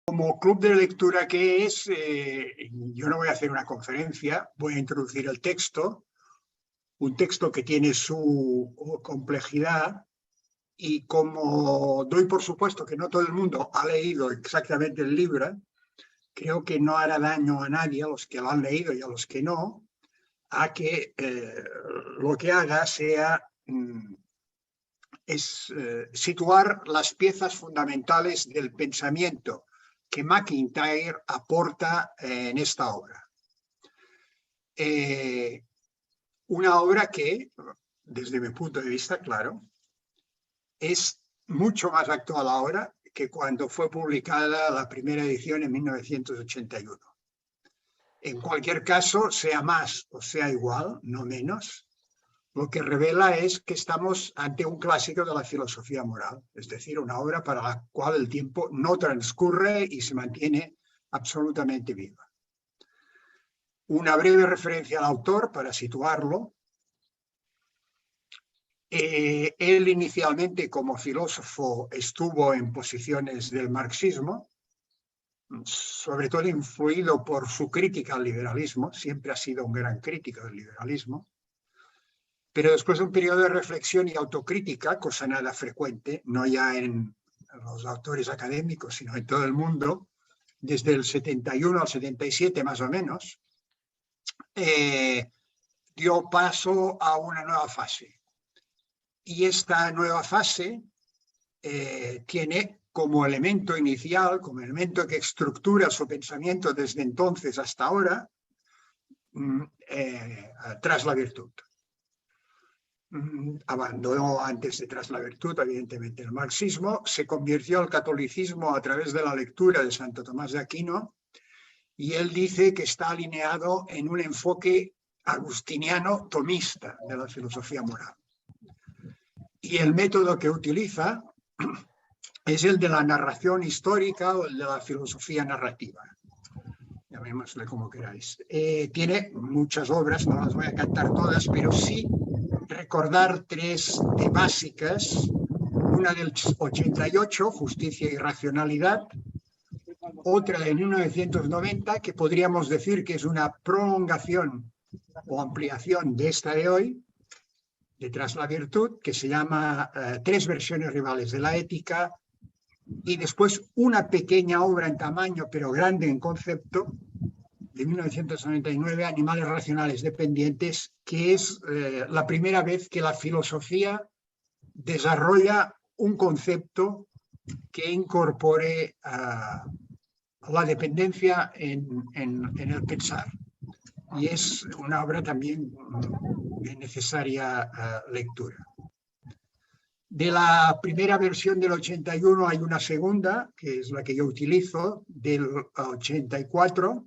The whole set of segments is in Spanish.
Como club de lectura que es, yo no voy a hacer una conferencia, voy a introducir el texto, un texto que tiene su complejidad y como doy por supuesto que no todo el mundo ha leído exactamente el libro, creo que no hará daño a nadie, a los que lo han leído y a los que no, a que lo que haga sea situar las piezas fundamentales del pensamiento que MacIntyre aporta en esta obra. Una obra que, desde mi punto de vista, claro, es mucho más actual ahora que cuando fue publicada la primera edición en 1981. En cualquier caso, sea más o sea igual, no menos, lo que revela es que estamos ante un clásico de la filosofía moral, es decir, una obra para la cual el tiempo no transcurre y se mantiene absolutamente viva. Una breve referencia al autor para situarlo. Él inicialmente como filósofo estuvo en posiciones del marxismo, sobre todo influido por su crítica al liberalismo, siempre ha sido un gran crítico del liberalismo, pero después de un periodo de reflexión y autocrítica, cosa nada frecuente, no ya en los autores académicos, sino en todo el mundo, desde el 71 al 77 más o menos, dio paso a una nueva fase. Y esta nueva fase tiene como elemento inicial, como elemento que estructura su pensamiento desde entonces hasta ahora, Tras la virtud. Abandonó antes de Tras la virtud, evidentemente, el marxismo, se convirtió al catolicismo a través de la lectura de Santo Tomás de Aquino, y él dice que está alineado en un enfoque agustiniano tomista de la filosofía moral. Y el método que utiliza es el de la narración histórica o el de la filosofía narrativa. Llamémosle como queráis. Tiene muchas obras, no las voy a cantar todas, pero sí recordar tres de básicas. Una del 88, Justicia y Racionalidad. Otra de 1990, que podríamos decir que es una prolongación o ampliación de esta de hoy, de Tras la virtud, que se llama Tres versiones rivales de la ética, y después una pequeña obra en tamaño, pero grande en concepto, de 1999, Animales racionales dependientes, que es la primera vez que la filosofía desarrolla un concepto que incorpore la dependencia en el pensar. Y es una obra también de necesaria lectura. De la primera versión del 81 hay una segunda, que es la que yo utilizo, del 84,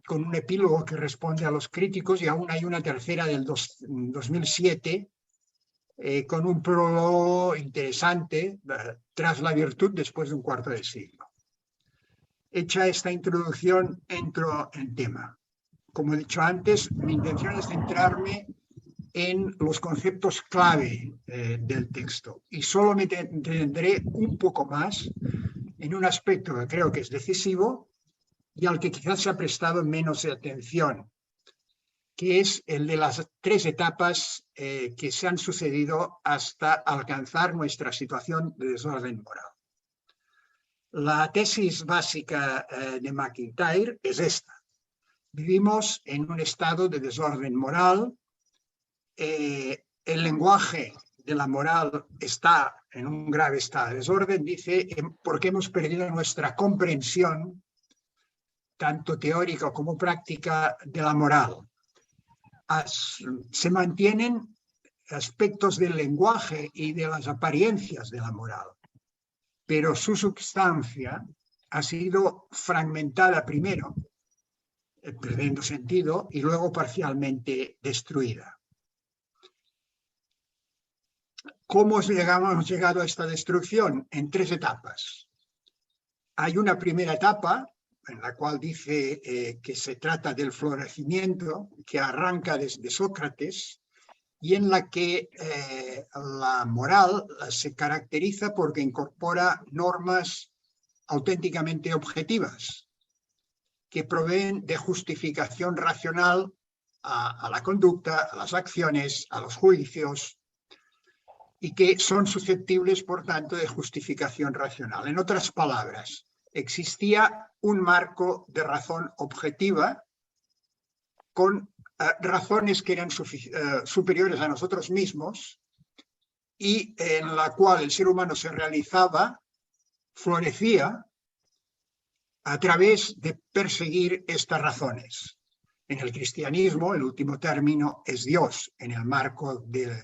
con un epílogo que responde a los críticos, y aún hay una tercera del 2007, con un prólogo interesante, Tras la virtud después de un cuarto de siglo. Hecha esta introducción, entro en tema. Como he dicho antes, mi intención es centrarme en los conceptos clave del texto y solo me detendré un poco más en un aspecto que creo que es decisivo y al que quizás se ha prestado menos atención, que es el de las tres etapas que se han sucedido hasta alcanzar nuestra situación de desorden moral. La tesis básica de MacIntyre es esta. Vivimos en un estado de desorden moral. El lenguaje de la moral está en un grave estado de desorden, dice, porque hemos perdido nuestra comprensión, tanto teórica como práctica, de la moral. Se mantienen aspectos del lenguaje y de las apariencias de la moral, pero su substancia ha sido fragmentada primero, perdiendo sentido, y luego parcialmente destruida. ¿Cómo hemos llegado a esta destrucción? En tres etapas. Hay una primera etapa en la cual dice que se trata del florecimiento, que arranca desde Sócrates, y en la que la moral se caracteriza porque incorpora normas auténticamente objetivas, que proveen de justificación racional a la conducta, a las acciones, a los juicios, y que son susceptibles, por tanto, de justificación racional. En otras palabras, existía un marco de razón objetiva con razones que eran superiores a nosotros mismos y en la cual el ser humano se realizaba, florecía a través de perseguir estas razones. En el cristianismo, el último término es Dios, en el marco de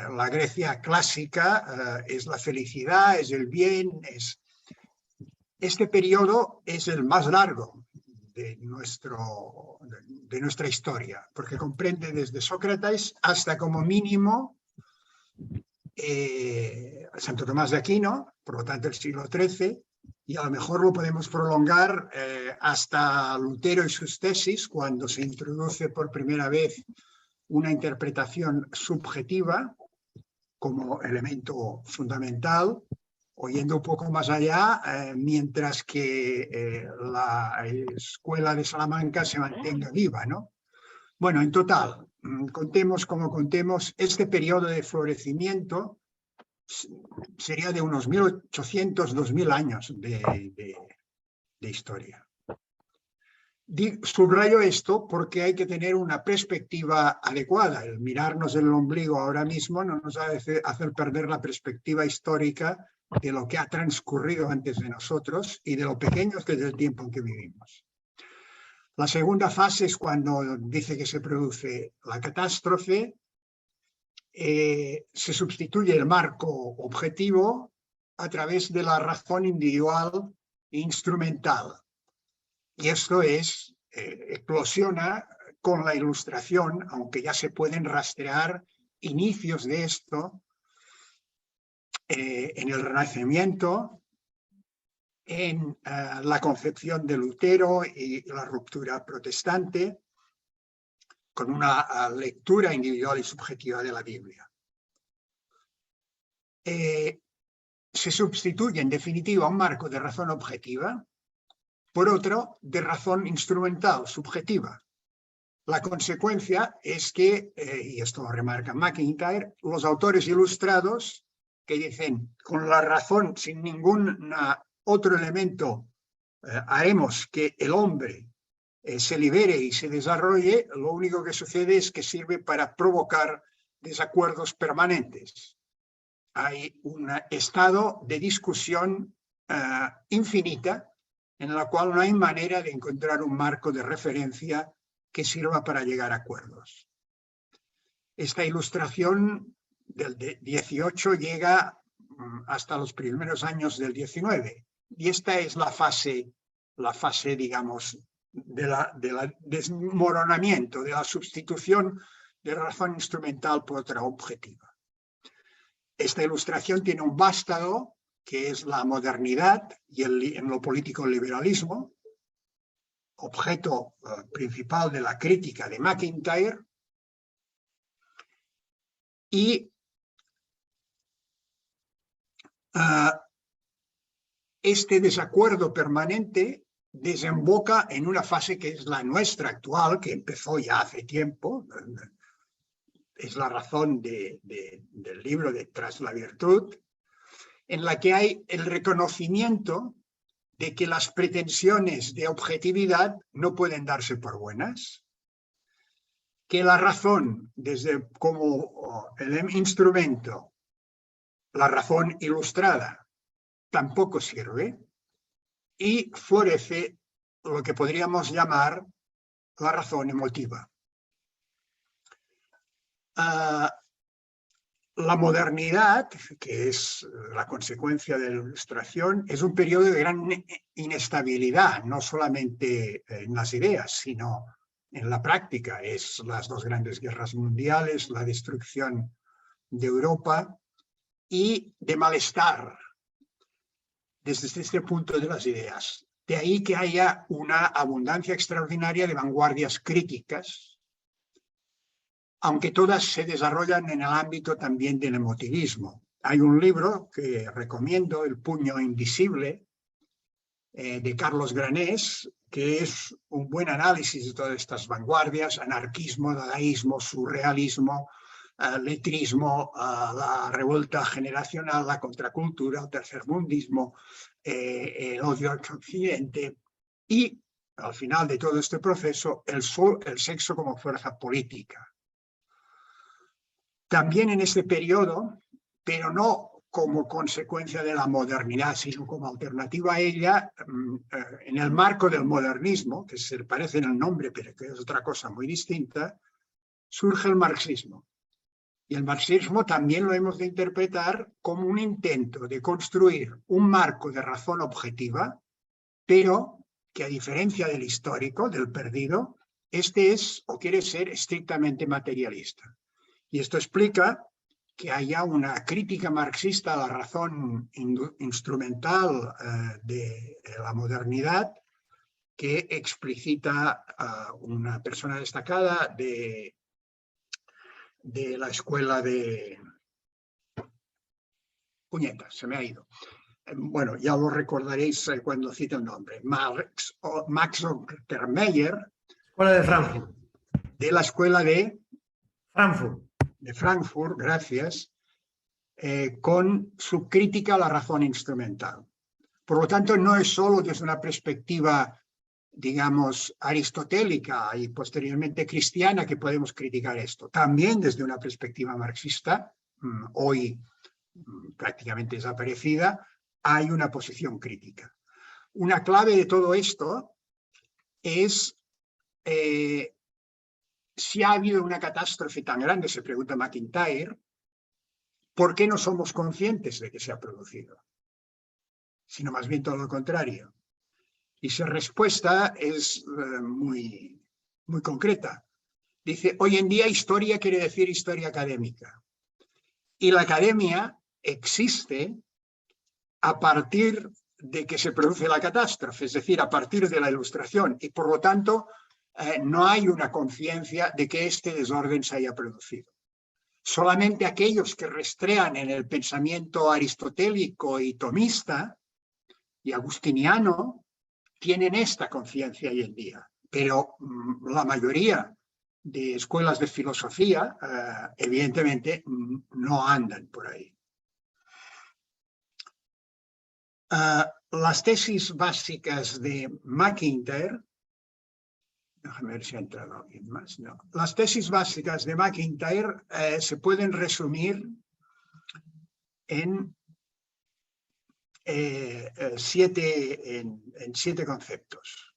la Grecia clásica es la felicidad, es el bien. Este periodo es el más largo de nuestra historia, porque comprende desde Sócrates hasta como mínimo Santo Tomás de Aquino, por lo tanto el siglo XIII, y a lo mejor lo podemos prolongar hasta Lutero y sus tesis, cuando se introduce por primera vez una interpretación subjetiva como elemento fundamental, o yendo un poco más allá, mientras que la escuela de Salamanca se mantenga viva, ¿no? Bueno, en total, contemos como contemos, este periodo de florecimiento sería de unos 1800, 2000 años de historia. Subrayo esto porque hay que tener una perspectiva adecuada. El mirarnos en el ombligo ahora mismo no nos hace perder la perspectiva histórica de lo que ha transcurrido antes de nosotros y de lo pequeños que es el tiempo en que vivimos. La segunda fase es cuando dice que se produce la catástrofe, se sustituye el marco objetivo a través de la razón individual e instrumental. Y esto eclosiona con la Ilustración, aunque ya se pueden rastrear inicios de esto en el Renacimiento, en la concepción de Lutero y la ruptura protestante, con una lectura individual y subjetiva de la Biblia. Se sustituye en definitiva un marco de razón objetiva por otro de razón instrumental, subjetiva. La consecuencia es que, y esto lo remarca MacIntyre, los autores ilustrados que dicen con la razón, sin ningún otro elemento, haremos que el hombre se libere y se desarrolle, lo único que sucede es que sirve para provocar desacuerdos permanentes. Hay un estado de discusión infinita en la cual no hay manera de encontrar un marco de referencia que sirva para llegar a acuerdos. Esta Ilustración del 18 llega hasta los primeros años del 19, y esta es la fase digamos, del desmoronamiento, de la sustitución de razón instrumental por otra objetiva. Esta Ilustración tiene un vástago, que es la modernidad y en lo político el liberalismo, objeto principal de la crítica de MacIntyre, y este desacuerdo permanente desemboca en una fase que es la nuestra actual, que empezó ya hace tiempo. Es la razón del libro de Tras la virtud, en la que hay el reconocimiento de que las pretensiones de objetividad no pueden darse por buenas, que la razón, desde como el instrumento, la razón ilustrada, tampoco sirve, y florece lo que podríamos llamar la razón emotiva. La modernidad, que es la consecuencia de la Ilustración, es un periodo de gran inestabilidad, no solamente en las ideas, sino en la práctica. Es las dos grandes guerras mundiales, la destrucción de Europa y de malestar desde este punto de las ideas. De ahí que haya una abundancia extraordinaria de vanguardias críticas, aunque todas se desarrollan en el ámbito también del emotivismo. hay un libro que recomiendo, El puño invisible, de Carlos Granés, que es un buen análisis de todas estas vanguardias: anarquismo, dadaísmo, surrealismo, letrismo, la revuelta generacional, la contracultura, el tercermundismo, el odio al occidente y, al final de todo este proceso, el sexo como fuerza política. También en este periodo, pero no como consecuencia de la modernidad, sino como alternativa a ella, en el marco del modernismo, que se parece en el nombre, pero que es otra cosa muy distinta, surge el marxismo. Y el marxismo también lo hemos de interpretar como un intento de construir un marco de razón objetiva, pero que, a diferencia del histórico, del perdido, este es o quiere ser estrictamente materialista. Y esto explica que haya una crítica marxista a la razón instrumental de la modernidad, que explicita a una persona destacada de la escuela de... Puñetas, se me ha ido. Bueno, ya lo recordaréis cuando cite el nombre. Max Untermeyer. Escuela de Frankfurt. De la escuela de... Frankfurt. De Frankfurt, gracias, con su crítica a la razón instrumental. Por lo tanto, no es solo desde una perspectiva, digamos, aristotélica y posteriormente cristiana que podemos criticar esto. También desde una perspectiva marxista, hoy prácticamente desaparecida, hay una posición crítica. Una clave de todo esto es... si ha habido una catástrofe tan grande, se pregunta MacIntyre, ¿por qué no somos conscientes de que se ha producido? Sino más bien todo lo contrario. Y su respuesta es muy concreta. Dice, hoy en día historia quiere decir historia académica. Y la academia existe a partir de que se produce la catástrofe, es decir, a partir de la Ilustración. Y por lo tanto, no hay una conciencia de que este desorden se haya producido. Solamente aquellos que rastrean en el pensamiento aristotélico y tomista y agustiniano tienen esta conciencia hoy en día. Pero la mayoría de escuelas de filosofía, evidentemente, no andan por ahí. Las tesis básicas de MacIntyre... Déjame ver si ha entrado alguien más. No. Las tesis básicas de MacIntyre se pueden resumir en 7 conceptos,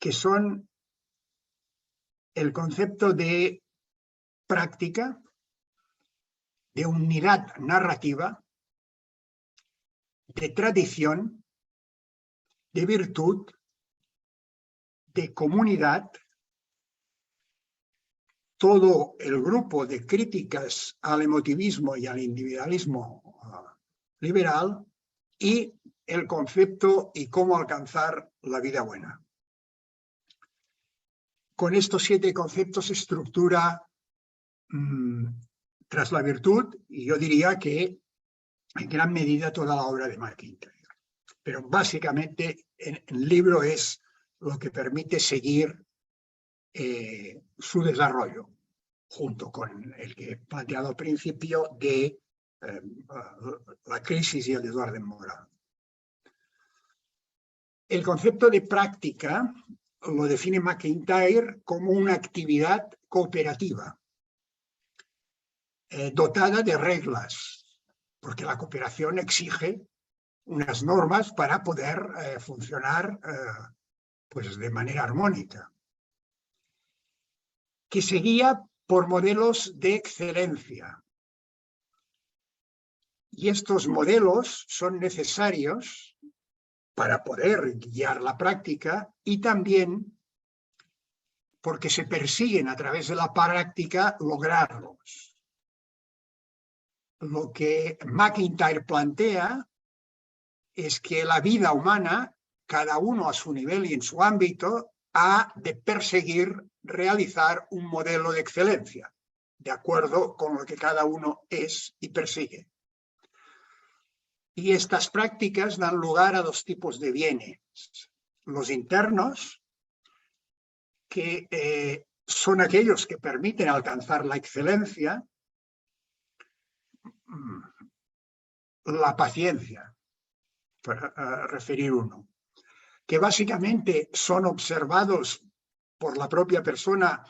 que son el concepto de práctica, de unidad narrativa, de tradición, de virtud, de comunidad. Todo el grupo de críticas al emotivismo y al individualismo liberal, y el concepto y cómo alcanzar la vida buena. Con estos 7 conceptos se estructura Tras la virtud, y yo diría que en gran medida toda la obra de MacIntyre. Pero básicamente el libro es lo que permite seguir su desarrollo, junto con el que he planteado al principio de la crisis y el desorden moral. El concepto de práctica lo define MacIntyre como una actividad cooperativa, dotada de reglas, porque la cooperación exige unas normas para poder funcionar pues de manera armónica, que se guía por modelos de excelencia. Y estos modelos son necesarios para poder guiar la práctica, y también porque se persiguen a través de la práctica lograrlos. Lo que MacIntyre plantea es que la vida humana, cada uno a su nivel y en su ámbito, ha de perseguir realizar un modelo de excelencia, de acuerdo con lo que cada uno es y persigue. Y estas prácticas dan lugar a dos tipos de bienes. Los internos, que son aquellos que permiten alcanzar la excelencia, la paciencia, para referir uno, que básicamente son observados por la propia persona,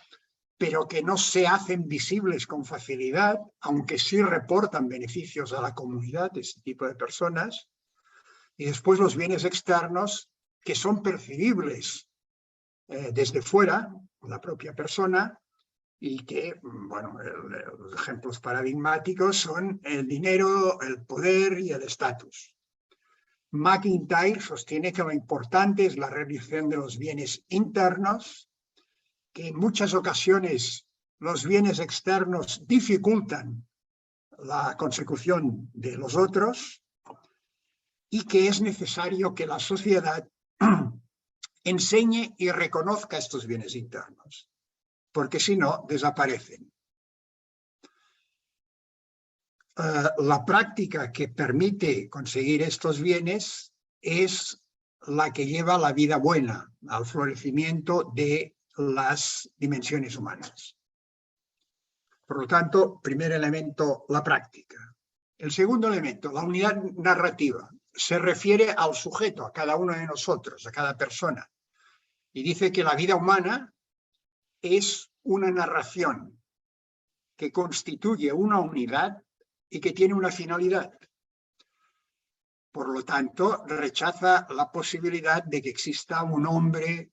pero que no se hacen visibles con facilidad, aunque sí reportan beneficios a la comunidad, este tipo de personas. Y después los bienes externos, que son percibibles desde fuera, la propia persona, y que, bueno, los ejemplos paradigmáticos son el dinero, el poder y el estatus. MacIntyre sostiene que lo importante es la realización de los bienes internos, que en muchas ocasiones los bienes externos dificultan la consecución de los otros, y que es necesario que la sociedad enseñe y reconozca estos bienes internos, porque si no, desaparecen. La práctica que permite conseguir estos bienes es la que lleva a la vida buena, al florecimiento de las dimensiones humanas. Por lo tanto, primer elemento, la práctica. El segundo elemento, la unidad narrativa, se refiere al sujeto, a cada uno de nosotros, a cada persona, y dice que la vida humana es una narración que constituye una unidad y que tiene una finalidad. Por lo tanto, rechaza la posibilidad de que exista un hombre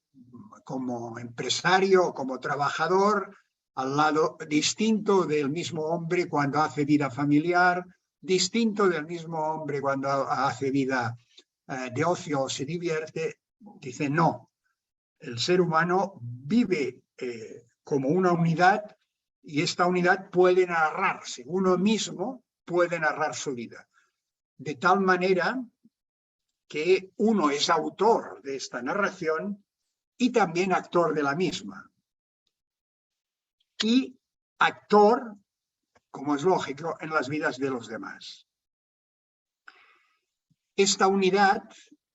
como empresario o como trabajador al lado distinto del mismo hombre cuando hace vida familiar, distinto del mismo hombre cuando hace vida de ocio o se divierte. Dice, no, el ser humano vive como una unidad y esta unidad puede narrarse, uno mismo puede narrar su vida. De tal manera que uno es autor de esta narración y también actor de la misma. Y actor, como es lógico, en las vidas de los demás. Esta unidad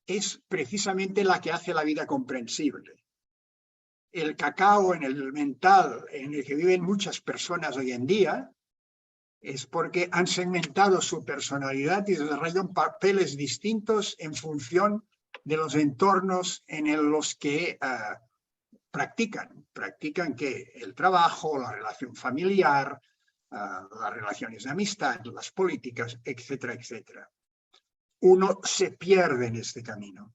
es precisamente la que hace la vida comprensible. El cacao en el mental en el que viven muchas personas hoy en día es porque han segmentado su personalidad y desarrollan papeles distintos en función de los entornos en los que practican que el trabajo, la relación familiar, las relaciones de amistad, las políticas, etcétera, etcétera. Uno se pierde en este camino.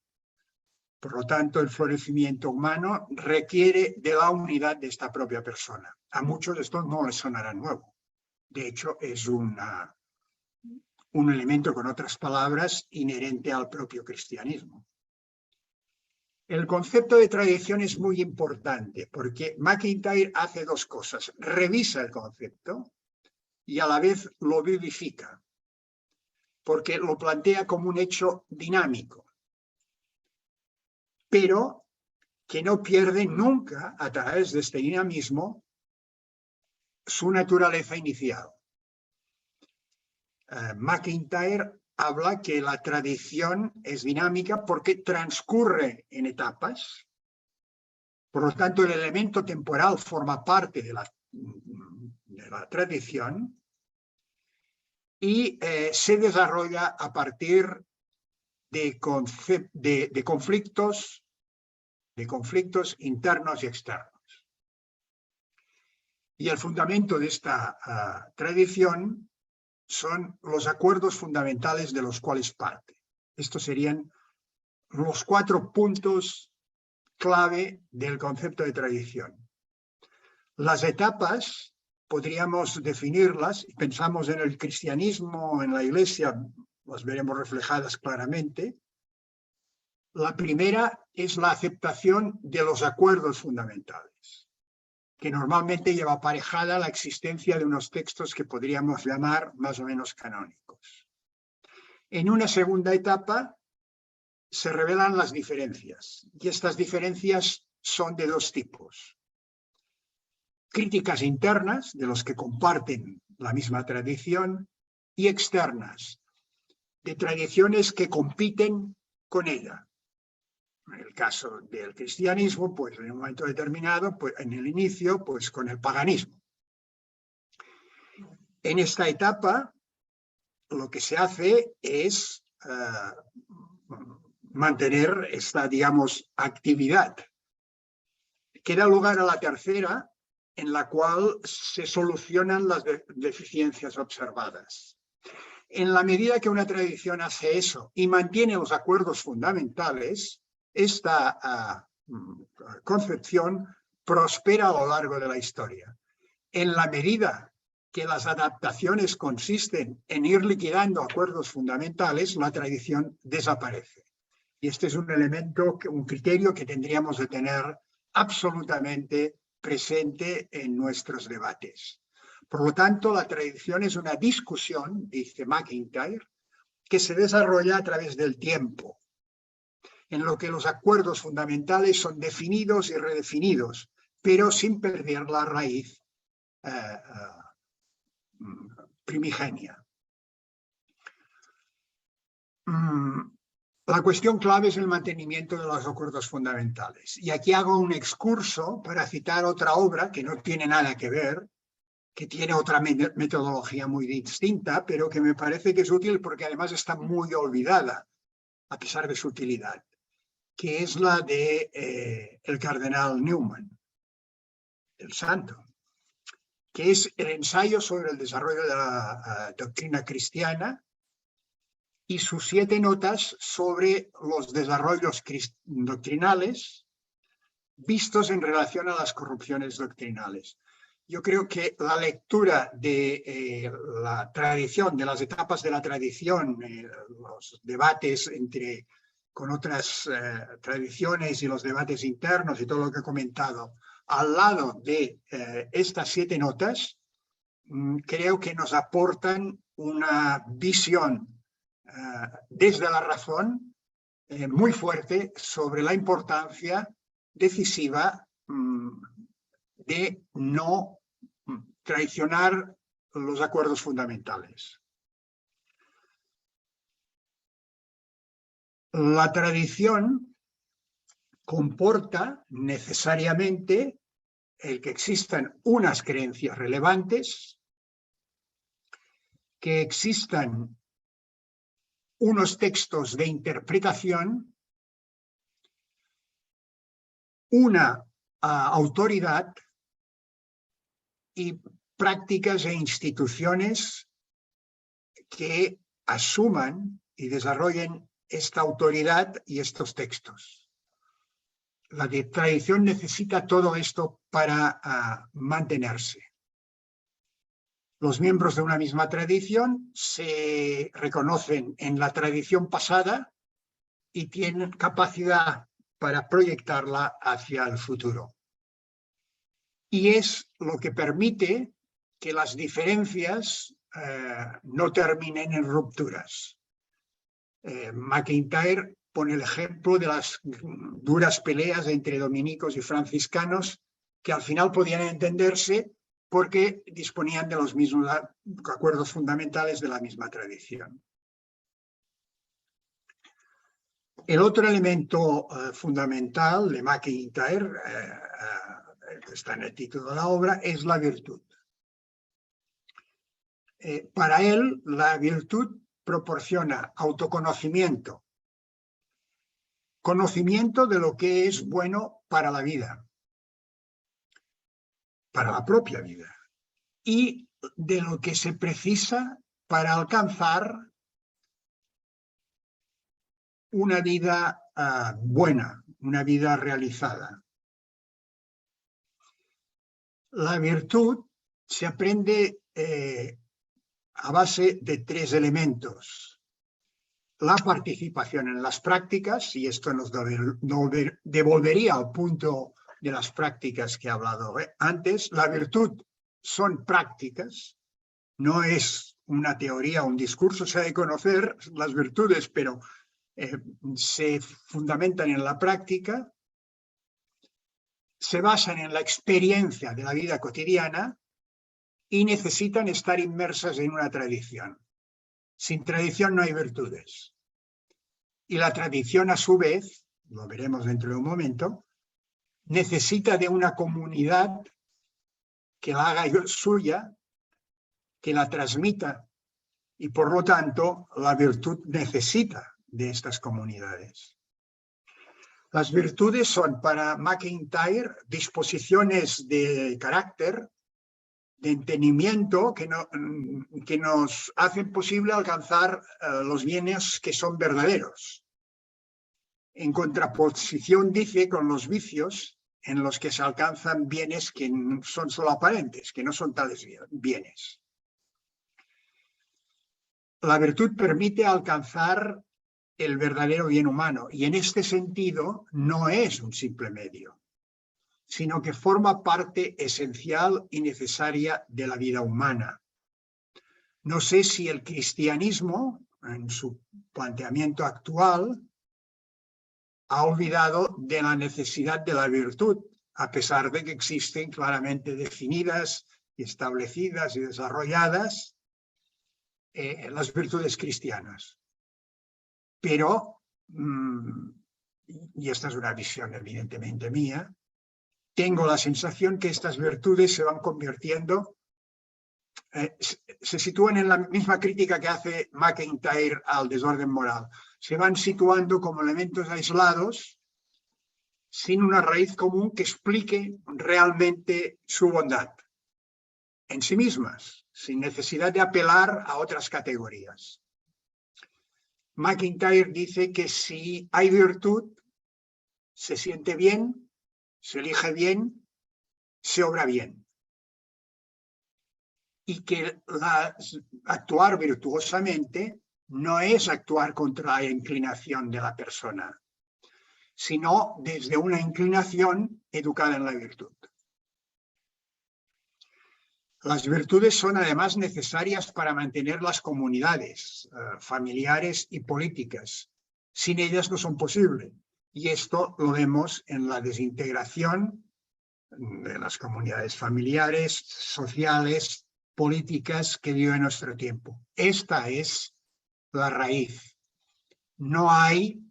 Por lo tanto, el florecimiento humano requiere de la unidad de esta propia persona. A muchos esto no les sonará nuevo. De hecho, es un elemento, con otras palabras, inherente al propio cristianismo. El concepto de tradición es muy importante porque MacIntyre hace dos cosas. Revisa el concepto y a la vez lo vivifica, porque lo plantea como un hecho dinámico, pero que no pierde nunca, a través de este dinamismo, su naturaleza inicial. MacIntyre habla que la tradición es dinámica porque transcurre en etapas. Por lo tanto, el elemento temporal forma parte de la tradición y se desarrolla a partir de conflictos internos y externos. Y el fundamento de esta tradición son los acuerdos fundamentales de los cuales parte. Estos serían los 4 puntos clave del concepto de tradición. Las etapas podríamos definirlas, y pensamos en el cristianismo, en la Iglesia, las veremos reflejadas claramente. La primera es la aceptación de los acuerdos fundamentales, que normalmente lleva aparejada la existencia de unos textos que podríamos llamar más o menos canónicos. En una segunda etapa se revelan las diferencias, y estas diferencias son de dos tipos. críticas internas de los que comparten la misma tradición y externas, de tradiciones que compiten con ella. En el caso del cristianismo, pues en un momento determinado, pues, en el inicio, pues con el paganismo. En esta etapa, lo que se hace es mantener esta, digamos, actividad, que da lugar a la tercera, en la cual se solucionan las deficiencias observadas. En la medida que una tradición hace eso y mantiene los acuerdos fundamentales, esta concepción prospera a lo largo de la historia. En la medida que las adaptaciones consisten en ir liquidando acuerdos fundamentales, la tradición desaparece. Y este es un elemento, un criterio que tendríamos de tener absolutamente presente en nuestros debates. Por lo tanto, la tradición es una discusión, dice MacIntyre, que se desarrolla a través del tiempo, en lo que los acuerdos fundamentales son definidos y redefinidos, pero sin perder la raíz primigenia. La cuestión clave es el mantenimiento de los acuerdos fundamentales. Y aquí hago un excurso para citar otra obra que no tiene nada que ver, que tiene otra metodología muy distinta, pero que me parece que es útil porque además está muy olvidada, a pesar de su utilidad, que es la de el cardenal Newman, el santo, que es el ensayo sobre el desarrollo de la doctrina cristiana y sus 7 notas sobre los desarrollos doctrinales vistos en relación a las corrupciones doctrinales. Yo creo que la lectura de la tradición, de las etapas de la tradición, los debates con otras tradiciones y los debates internos y todo lo que he comentado, al lado de estas 7 notas, creo que nos aportan una visión desde la razón muy fuerte sobre la importancia decisiva de no traicionar los acuerdos fundamentales. La tradición comporta necesariamente el que existan unas creencias relevantes, que existan unos textos de interpretación, una autoridad y prácticas e instituciones que asuman y desarrollen esta autoridad y estos textos. La tradición necesita todo esto para mantenerse. Los miembros de una misma tradición se reconocen en la tradición pasada y tienen capacidad para proyectarla hacia el futuro. Y es lo que permite que las diferencias no terminen en rupturas. MacIntyre pone el ejemplo de las duras peleas entre dominicos y franciscanos que al final podían entenderse porque disponían de los mismos acuerdos fundamentales de la misma tradición. El otro elemento fundamental de MacIntyre, que está en el título de la obra, es la virtud. Para él, la virtud proporciona autoconocimiento, conocimiento de lo que es bueno para la vida, para la propia vida, y de lo que se precisa para alcanzar una vida buena, una vida realizada. La virtud se aprende a base de 3 elementos. La participación en las prácticas, y esto nos devolvería al punto de las prácticas que he hablado antes. La virtud son prácticas, no es una teoría o un discurso. Se ha de conocer las virtudes, pero se fundamentan en la práctica. se basan en la experiencia de la vida cotidiana y necesitan estar inmersas en una tradición. Sin tradición no hay virtudes. Y la tradición, a su vez, lo veremos dentro de un momento, necesita de una comunidad que la haga suya, que la transmita, y por lo tanto la virtud necesita de estas comunidades. Las virtudes son para MacIntyre disposiciones de carácter, de entendimiento que nos hacen posible alcanzar los bienes que son verdaderos. En contraposición, dice, con los vicios en los que se alcanzan bienes que son solo aparentes, que no son tales bienes. La virtud permite alcanzar el verdadero bien humano y en este sentido no es un simple medio, sino que forma parte esencial y necesaria de la vida humana. No sé si el cristianismo, en su planteamiento actual, ha olvidado de la necesidad de la virtud, a pesar de que existen claramente definidas y establecidas y desarrolladas las virtudes cristianas. Pero, y esta es una visión evidentemente mía, tengo la sensación que estas virtudes se van convirtiendo, se sitúan en la misma crítica que hace MacIntyre al desorden moral. Se van situando como elementos aislados, sin una raíz común que explique realmente su bondad en sí mismas, sin necesidad de apelar a otras categorías. MacIntyre dice que si hay virtud, se siente bien, se elige bien, se obra bien. Y que actuar virtuosamente no es actuar contra la inclinación de la persona, sino desde una inclinación educada en la virtud. Las virtudes son además necesarias para mantener las comunidades familiares y políticas. Sin ellas no son posibles. Y esto lo vemos en la desintegración de las comunidades familiares, sociales, políticas que vive nuestro tiempo. Esta es la raíz. No hay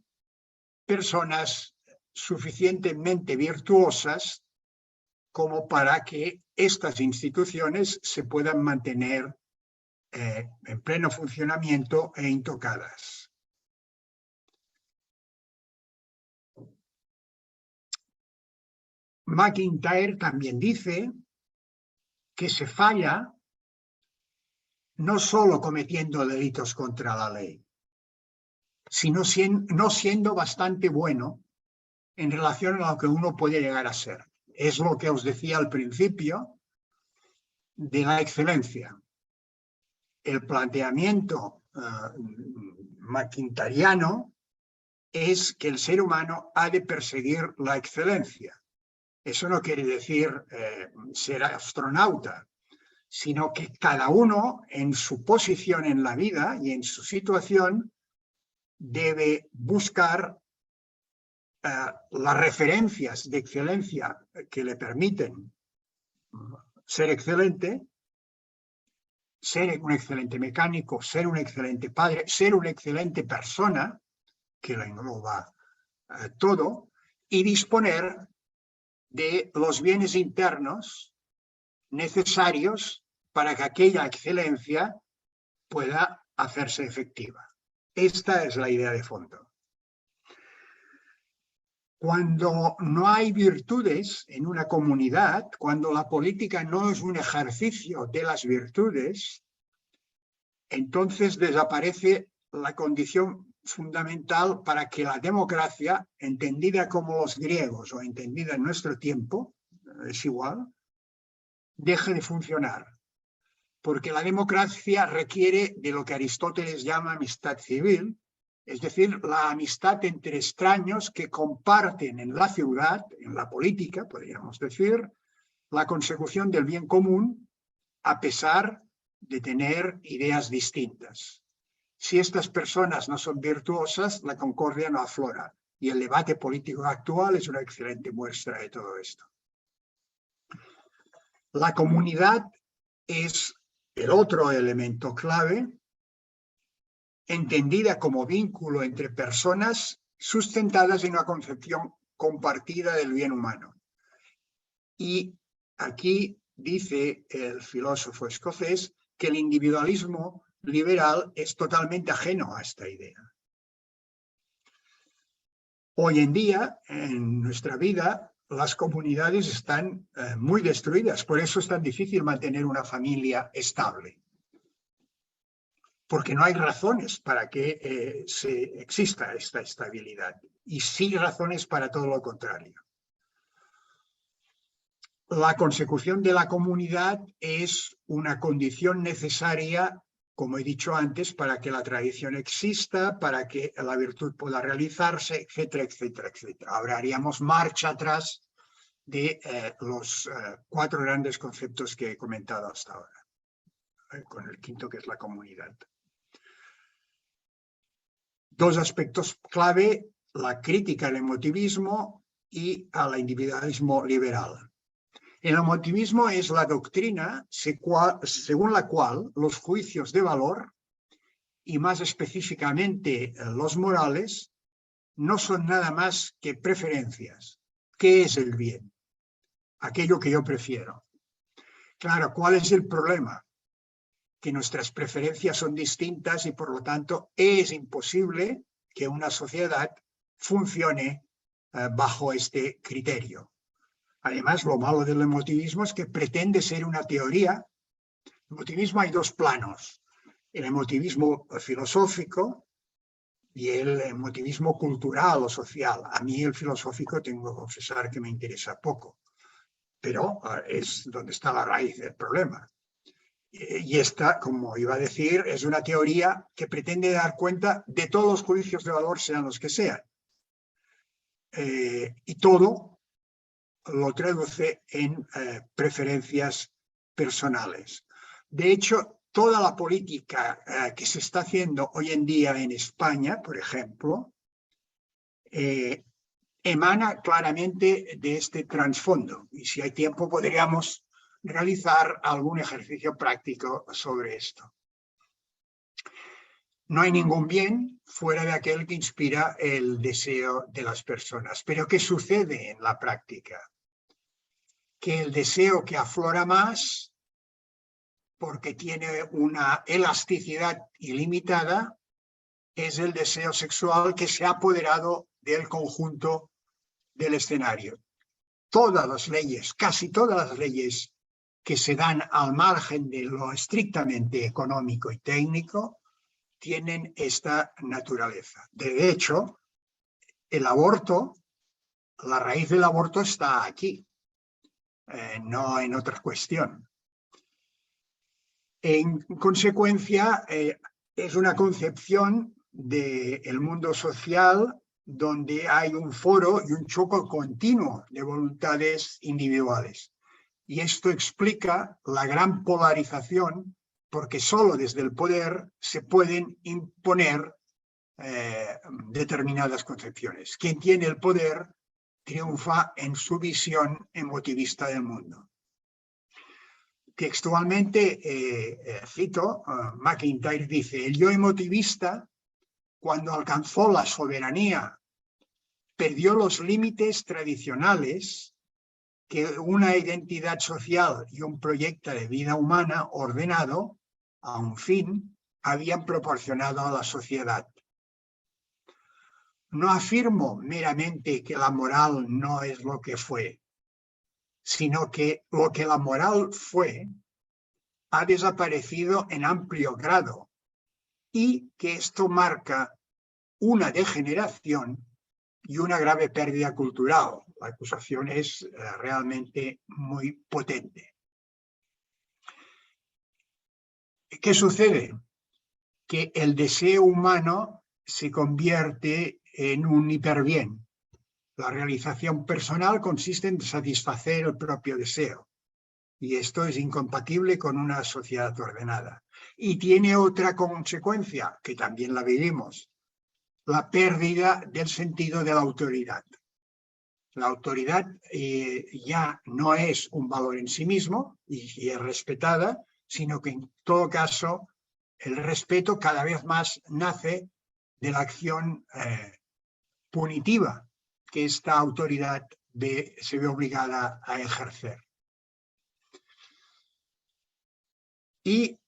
personas suficientemente virtuosas como para que estas instituciones se puedan mantener en pleno funcionamiento e intocadas. MacIntyre también dice que se falla no solo cometiendo delitos contra la ley, sino no siendo bastante bueno en relación a lo que uno puede llegar a ser. Es lo que os decía al principio de la excelencia. El planteamiento macintariano es que el ser humano ha de perseguir la excelencia. Eso no quiere decir ser astronauta, sino que cada uno en su posición en la vida y en su situación debe buscar las referencias de excelencia que le permiten ser excelente, ser un excelente mecánico, ser un excelente padre, ser una excelente persona, que la engloba todo, y disponer de los bienes internos necesarios para que aquella excelencia pueda hacerse efectiva. Esta es la idea de fondo. Cuando no hay virtudes en una comunidad, cuando la política no es un ejercicio de las virtudes, entonces desaparece la condición fundamental para que la democracia, entendida como los griegos o entendida en nuestro tiempo, es igual, deje de funcionar. Porque la democracia requiere de lo que Aristóteles llama amistad civil, es decir, la amistad entre extraños que comparten en la ciudad, en la política, podríamos decir, la consecución del bien común a pesar de tener ideas distintas. Si estas personas no son virtuosas, la concordia no aflora. Y el debate político actual es una excelente muestra de todo esto. La comunidad es el otro elemento clave, entendida como vínculo entre personas sustentadas en una concepción compartida del bien humano. Y aquí dice el filósofo escocés que el individualismo liberal es totalmente ajeno a esta idea. Hoy en día, en nuestra vida, las comunidades están muy destruidas, por eso es tan difícil mantener una familia estable. Porque no hay razones para que exista esta estabilidad, y sí razones para todo lo contrario. La consecución de la comunidad es una condición necesaria, como he dicho antes, para que la tradición exista, para que la virtud pueda realizarse, etcétera, etcétera, etcétera. Ahora haríamos marcha atrás de los 4 grandes conceptos que he comentado hasta ahora, con el quinto, que es la comunidad. 2 aspectos clave: la crítica al emotivismo y al individualismo liberal. El emotivismo es la doctrina según la cual los juicios de valor, y más específicamente los morales, no son nada más que preferencias. ¿Qué es el bien? Aquello que yo prefiero. Claro, ¿cuál es el problema? Que nuestras preferencias son distintas y por lo tanto es imposible que una sociedad funcione bajo este criterio. Además, lo malo del emotivismo es que pretende ser una teoría. En el emotivismo hay 2 planos: el emotivismo filosófico y el emotivismo cultural o social. A mí el filosófico, tengo que confesar que me interesa poco, pero es donde está la raíz del problema. Y esta, como iba a decir, es una teoría que pretende dar cuenta de todos los juicios de valor, sean los que sean. Y todo lo traduce en preferencias personales. De hecho, toda la política que se está haciendo hoy en día en España, por ejemplo, emana claramente de este trasfondo. Y si hay tiempo podríamos realizar algún ejercicio práctico sobre esto. No hay ningún bien fuera de aquel que inspira el deseo de las personas. Pero ¿qué sucede en la práctica? Que el deseo que aflora más, porque tiene una elasticidad ilimitada, es el deseo sexual que se ha apoderado del conjunto del escenario. Todas las leyes, casi todas las leyes que se dan al margen de lo estrictamente económico y técnico, tienen esta naturaleza. De hecho, el aborto, la raíz del aborto está aquí. No en otra cuestión. En consecuencia, es una concepción del mundo social donde hay un foro y un choque continuo de voluntades individuales. Y esto explica la gran polarización, porque solo desde el poder se pueden imponer determinadas concepciones. Quien tiene el poder triunfa en su visión emotivista del mundo. Textualmente, cito, MacIntyre dice: el yo emotivista, cuando alcanzó la soberanía, perdió los límites tradicionales que una identidad social y un proyecto de vida humana ordenado a un fin habían proporcionado a la sociedad. No afirmo meramente que la moral no es lo que fue, sino que lo que la moral fue ha desaparecido en amplio grado y que esto marca una degeneración y una grave pérdida cultural. La acusación es realmente muy potente. ¿Qué sucede? Que el deseo humano se convierte en un hiperbién. La realización personal consiste en satisfacer el propio deseo. Y esto es incompatible con una sociedad ordenada. Y tiene otra consecuencia, que también la vivimos: la pérdida del sentido de la autoridad. La autoridad ya no es un valor en sí mismo y es respetada, sino que en todo caso el respeto cada vez más nace de la acción punitiva que esta autoridad se ve obligada a ejercer. Y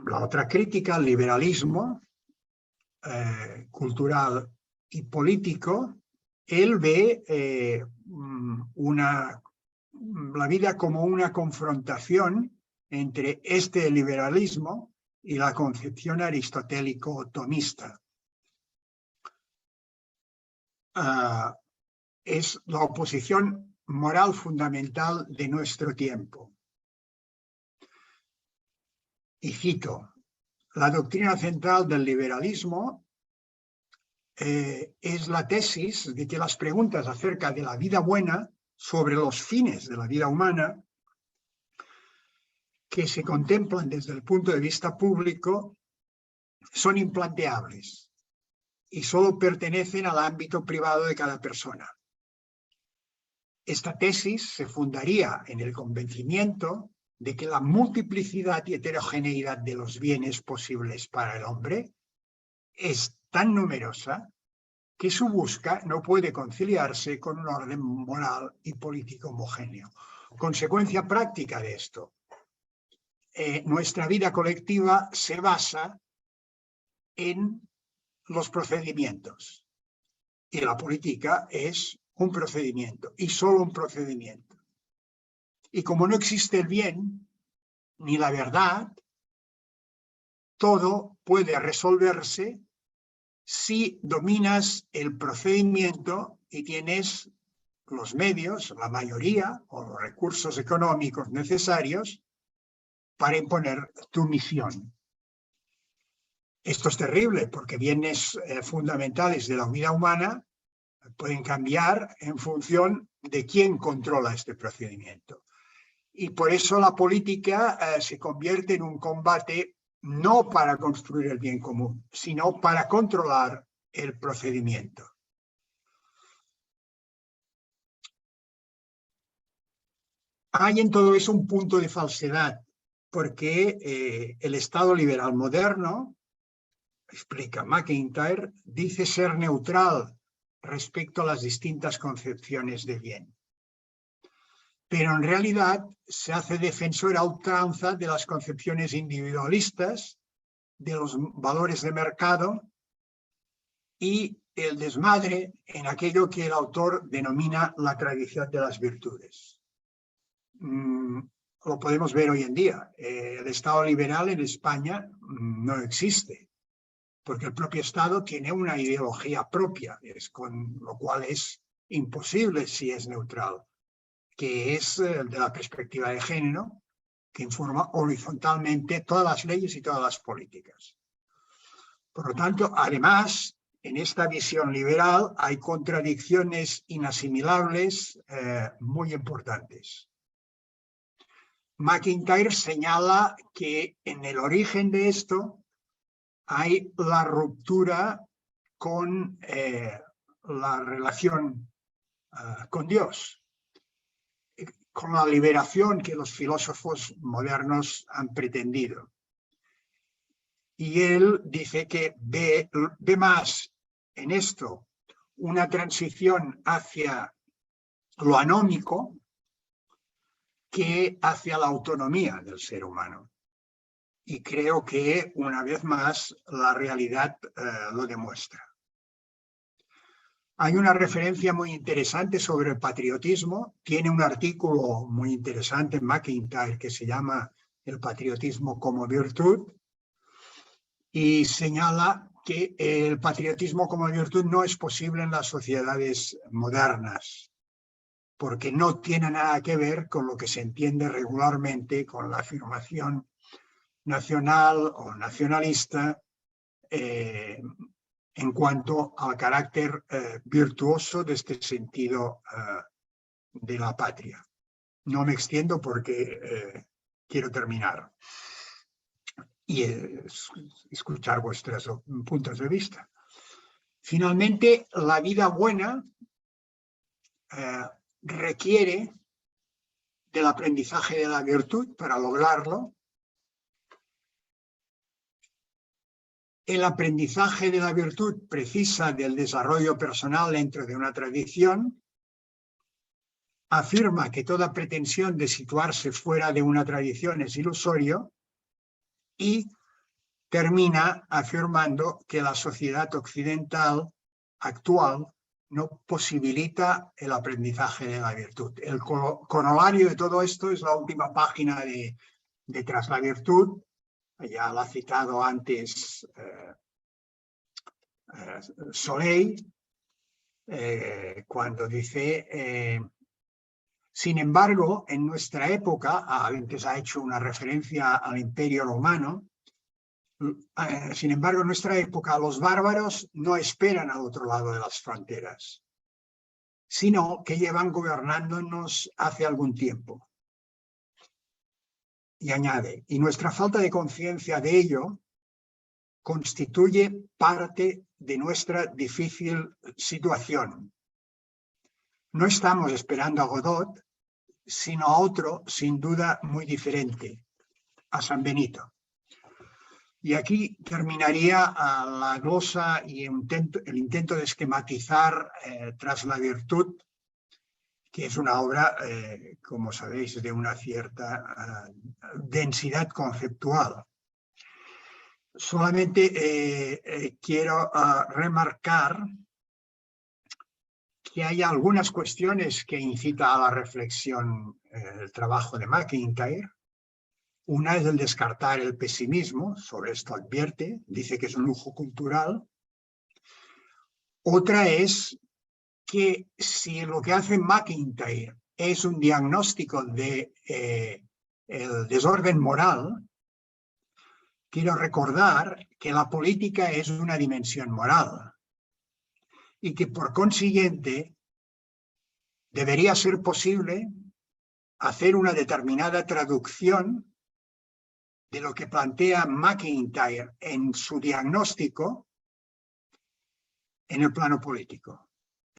la otra crítica al liberalismo cultural y político, él ve la vida como una confrontación entre este liberalismo y la concepción aristotélico-tomista. Es la oposición moral fundamental de nuestro tiempo. Y cito, la doctrina central del liberalismo es la tesis de que las preguntas acerca de la vida buena, sobre los fines de la vida humana, que se contemplan desde el punto de vista público, son implanteables y solo pertenecen al ámbito privado de cada persona. Esta tesis se fundaría en el convencimiento de que la multiplicidad y heterogeneidad de los bienes posibles para el hombre es tan numerosa que su busca no puede conciliarse con un orden moral y político homogéneo. Consecuencia práctica de esto, nuestra vida colectiva se basa en los procedimientos y la política es un procedimiento y solo un procedimiento. Y como no existe el bien ni la verdad, todo puede resolverse si dominas el procedimiento y tienes los medios, la mayoría, o los recursos económicos necesarios para imponer tu misión. Esto es terrible porque bienes fundamentales de la vida humana pueden cambiar en función de quién controla este procedimiento. Y por eso la política se convierte en un combate no para construir el bien común, sino para controlar el procedimiento. Hay en todo eso un punto de falsedad, porque el Estado liberal moderno, explica MacIntyre, dice ser neutral respecto a las distintas concepciones de bien. Pero en realidad se hace defensor a ultranza de las concepciones individualistas, de los valores de mercado y el desmadre en aquello que el autor denomina la tradición de las virtudes. Lo podemos ver hoy en día. El Estado liberal en España no existe, porque el propio Estado tiene una ideología propia, con lo cual es imposible si es neutral, que es de la perspectiva de género, que informa horizontalmente todas las leyes y todas las políticas. Por lo tanto, además, en esta visión liberal hay contradicciones inasimilables muy importantes. MacIntyre señala que en el origen de esto hay la ruptura con la relación con Dios, con la liberación que los filósofos modernos han pretendido. Y él dice que ve más en esto una transición hacia lo anómico que hacia la autonomía del ser humano. Y creo que, una vez más, la realidad lo demuestra. Hay una referencia muy interesante sobre el patriotismo. Tiene un artículo muy interesante en MacIntyre que se llama El patriotismo como virtud y señala que el patriotismo como virtud no es posible en las sociedades modernas porque no tiene nada que ver con lo que se entiende regularmente con la afirmación nacional o nacionalista en cuanto al carácter virtuoso de este sentido de la patria. No me extiendo porque quiero terminar y escuchar vuestros puntos de vista. Finalmente, la vida buena requiere del aprendizaje de la virtud para lograrlo. El aprendizaje de la virtud precisa del desarrollo personal dentro de una tradición. Afirma que toda pretensión de situarse fuera de una tradición es ilusorio y termina afirmando que la sociedad occidental actual no posibilita el aprendizaje de la virtud. El corolario de todo esto es la última página de Tras la virtud. Ya la ha citado antes Soleil, cuando dice, sin embargo, en nuestra época, antes ha hecho una referencia al Imperio Romano, sin embargo, en nuestra época los bárbaros no esperan al otro lado de las fronteras, sino que llevan gobernándonos hace algún tiempo. Y añade, y nuestra falta de conciencia de ello constituye parte de nuestra difícil situación. No estamos esperando a Godot, sino a otro, sin duda, muy diferente, a San Benito. Y aquí terminaría la glosa y el intento de esquematizar Tras la virtud, que es una obra, como sabéis, de una cierta densidad conceptual. Solamente quiero remarcar que hay algunas cuestiones que incita a la reflexión el trabajo de MacIntyre. Una es el descartar el pesimismo, sobre esto advierte, dice que es un lujo cultural. Otra es que si lo que hace MacIntyre es un diagnóstico de el desorden moral, quiero recordar que la política es una dimensión moral y que por consiguiente debería ser posible hacer una determinada traducción de lo que plantea MacIntyre en su diagnóstico en el plano político.